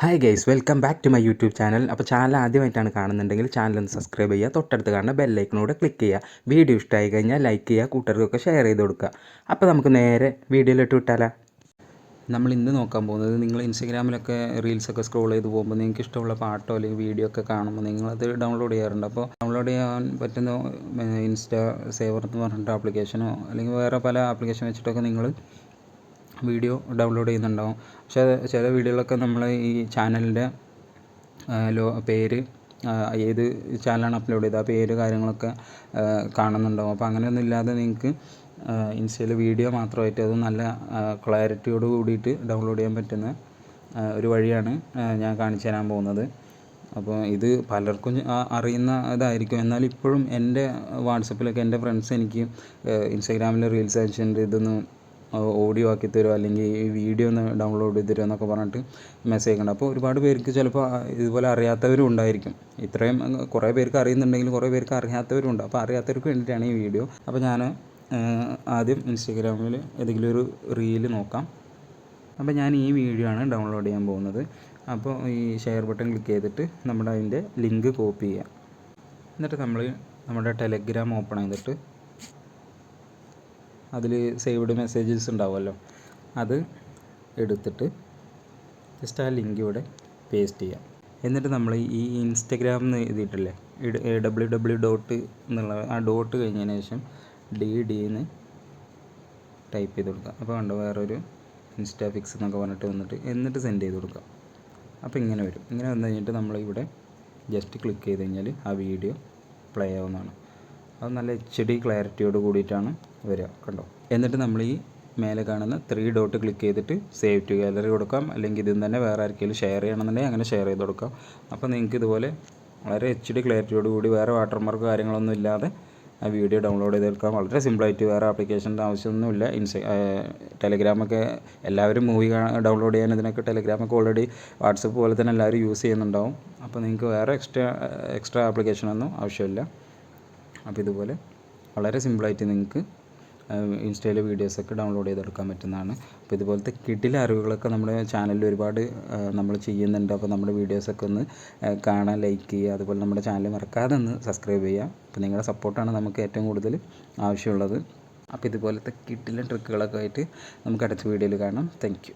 Hi guys, welcome back to my YouTube channel. അപ്പോൾ channel ആദ്യമായിട്ടാണ് കാണുന്നുണ്ടെങ്കിൽ ചാനൽ ഒന്ന് സബ്സ്ക്രൈബ് ചെയ്യുക, തൊട്ടടുത്ത് കാണുന്ന ബെല്ലൈക്കനോട് ക്ലിക്ക് ചെയ്യുക. വീഡിയോ ഇഷ്ടമായി കഴിഞ്ഞാൽ ലൈക്ക് ചെയ്യുക, കൂട്ടുകാർക്കൊക്കെ ഷെയർ ചെയ്ത് കൊടുക്കുക. അപ്പോൾ നമുക്ക് നേരെ വീഡിയോയിലിട്ട് വിട്ടാലോ. നമ്മൾ ഇന്ന് നോക്കാൻ പോകുന്നത്, നിങ്ങൾ ഇൻസ്റ്റഗ്രാമിലൊക്കെ റീൽസൊക്കെ സ്ക്രോൾ ചെയ്ത് പോകുമ്പോൾ നിങ്ങൾക്ക് ഇഷ്ടമുള്ള പാട്ടോ അല്ലെങ്കിൽ വീഡിയോ ഒക്കെ കാണുമ്പോൾ നിങ്ങളത് ഡൗൺലോഡ് ചെയ്യാറുണ്ട്. അപ്പോൾ ഡൗൺലോഡ് ചെയ്യാൻ പറ്റുന്ന ഇൻസ്റ്റ സേവർ എന്ന് പറഞ്ഞിട്ട് ആപ്ലിക്കേഷനോ അല്ലെങ്കിൽ വേറെ പല ആപ്ലിക്കേഷൻ വെച്ചിട്ടൊക്കെ നിങ്ങൾ വീഡിയോ ഡൗൺലോഡ് ചെയ്യുന്നുണ്ടാവും. പക്ഷേ ചില വീഡിയോകളൊക്കെ നമ്മൾ ഈ ചാനലിൻ്റെ പേര്, ഏത് ചാനലാണ് അപ്ലോഡ് ചെയ്തത് ആ പേര് കാര്യങ്ങളൊക്കെ കാണുന്നുണ്ടാവും. അപ്പോൾ അങ്ങനെയൊന്നും ഇല്ലാതെ നിങ്ങൾക്ക് ഇൻസ്റ്റയിൽ വീഡിയോ മാത്രമായിട്ട് അത് നല്ല ക്ലാരിറ്റിയോട് കൂടിയിട്ട് ഡൗൺലോഡ് ചെയ്യാൻ പറ്റുന്ന ഒരു വഴിയാണ് ഞാൻ കാണിച്ചു തരാൻ പോകുന്നത്. അപ്പോൾ ഇത് പലർക്കും അറിയുന്ന ഇതായിരിക്കും. എന്നാൽ ഇപ്പോഴും എൻ്റെ വാട്സപ്പിലൊക്കെ എൻ്റെ ഫ്രണ്ട്സ് എനിക്ക് ഇൻസ്റ്റാഗ്രാമിൽ റീൽസ് അയച്ചിട്ടുണ്ട്, ഇതൊന്ന് ഓഡിയോ ആക്കി തരുമോ അല്ലെങ്കിൽ ഈ വീഡിയോ ഒന്ന് ഡൗൺലോഡ് ചെയ്ത് തരുമോ എന്നൊക്കെ പറഞ്ഞിട്ട് മെസ്സേജ് ഉണ്ട്. അപ്പോൾ ഒരുപാട് പേർക്ക് ചിലപ്പോൾ ഇതുപോലെ അറിയാത്തവരും ഉണ്ടായിരിക്കും. ഇത്രയും കുറേ പേർക്ക് അറിയുന്നുണ്ടെങ്കിൽ കുറേ പേർക്ക് അറിയാത്തവരും ഉണ്ട്. അപ്പോൾ അറിയാത്തവർക്ക് വേണ്ടിയിട്ടാണ് ഈ വീഡിയോ. അപ്പോൾ ഞാൻ ആദ്യം ഇൻസ്റ്റഗ്രാമിൽ ഏതെങ്കിലും ഒരു റീല് നോക്കാം. അപ്പോൾ ഞാൻ ഈ വീഡിയോ ആണ് ഡൗൺലോഡ് ചെയ്യാൻ പോകുന്നത്. അപ്പോൾ ഈ ഷെയർ ബട്ടൺ ക്ലിക്ക് ചെയ്തിട്ട് നമ്മുടെ അതിൻ്റെ ലിങ്ക് കോപ്പി ചെയ്യാം. എന്നിട്ട് നമ്മൾ നമ്മുടെ ടെലഗ്രാം ഓപ്പൺ ചെയ്തിട്ട് അതിൽ സേവ്ഡ് മെസ്സേജസ് ഉണ്ടാവുമല്ലോ, അത് എടുത്തിട്ട് ജസ്റ്റ് ആ ലിങ്ക് ഇവിടെ പേസ്റ്റ് ചെയ്യാം. എന്നിട്ട് നമ്മൾ ഈ ഇൻസ്റ്റഗ്രാം എന്ന് എഴുതിയിട്ടില്ലേ, www. എന്നുള്ള ആ ഡോട്ട് കഴിഞ്ഞതിന് ശേഷം DD ടൈപ്പ് ചെയ്ത് കൊടുക്കുക. അപ്പോൾ കണ്ടോ, വേറൊരു ഇൻസ്റ്റാഫിക്സ് എന്നൊക്കെ പറഞ്ഞിട്ട് വന്നിട്ട് എന്നിട്ട് സെൻഡ് ചെയ്ത് കൊടുക്കുക. അപ്പോൾ ഇങ്ങനെ വരും. ഇങ്ങനെ വന്നു കഴിഞ്ഞിട്ട് നമ്മളിവിടെ ജസ്റ്റ് ക്ലിക്ക് ചെയ്ത് കഴിഞ്ഞാൽ ആ വീഡിയോ പ്ലേ ആവുന്നതാണ്. അത് നല്ല HD ക്ലാരിറ്റിയോട് കൂടിയിട്ടാണ് വരിക, കണ്ടോ. എന്നിട്ട് നമ്മൾ ഈ മേലെ കാണുന്ന 3 ഡോട്ട് ക്ലിക്ക് ചെയ്തിട്ട് സേവ് ടു ഗാലറി കൊടുക്കാം, അല്ലെങ്കിൽ ഇതിൽ തന്നെ വേറെ ആർക്കെങ്കിലും ഷെയർ ചെയ്യണമെന്നുണ്ടെങ്കിൽ അങ്ങനെ ഷെയർ ചെയ്ത് കൊടുക്കാം. അപ്പോൾ നിങ്ങൾക്ക് ഇതുപോലെ വളരെ HD ക്ലാരിറ്റിയോട് കൂടി വേറെ വാട്ടർമാർക്ക് കാര്യങ്ങളൊന്നും ഇല്ലാതെ ആ വീഡിയോ ഡൗൺലോഡ് ചെയ്തെടുക്കാം. വളരെ സിമ്പിളായിട്ട്, വേറെ ആപ്ലിക്കേഷൻ്റെ ആവശ്യമൊന്നുമില്ല. ടെലഗ്രാമൊക്കെ എല്ലാവരും മൂവി ഡൗൺലോഡ് ചെയ്യാൻ ഇതിനൊക്കെ ടെലഗ്രാമൊക്കെ ഓൾറെഡി വാട്സപ്പ് പോലെ തന്നെ എല്ലാവരും യൂസ് ചെയ്യുന്നുണ്ടാവും. അപ്പോൾ നിങ്ങൾക്ക് വേറെ എക്സ്ട്രാ ആപ്ലിക്കേഷനൊന്നും ആവശ്യമില്ല. അപ്പോൾ ഇതുപോലെ വളരെ സിമ്പിളായിട്ട് നിങ്ങൾക്ക് ഇൻസ്റ്റയിലെ വീഡിയോസൊക്കെ ഡൗൺലോഡ് ചെയ്തെടുക്കാൻ പറ്റുന്നതാണ്. അപ്പോൾ ഇതുപോലത്തെ കിടിലൻ അറിവുകളൊക്കെ നമ്മുടെ ചാനലിൽ ഒരുപാട് നമ്മൾ ചെയ്യുന്നുണ്ട്. അപ്പോൾ നമ്മുടെ വീഡിയോസൊക്കെ ഒന്ന് കാണാൻ, ലൈക്ക് ചെയ്യുക, അതുപോലെ നമ്മുടെ ചാനൽ മറക്കാതെ ഒന്ന് സബ്സ്ക്രൈബ് ചെയ്യുക. അപ്പോൾ നിങ്ങളുടെ സപ്പോർട്ടാണ് നമുക്ക് ഏറ്റവും കൂടുതൽ ആവശ്യമുള്ളത്. അപ്പോൾ ഇതുപോലത്തെ കിടിലൻ ട്രിക്കുകളൊക്കെ ആയിട്ട് നമുക്ക് അടുത്ത വീഡിയോയിൽ കാണാം. Thank you.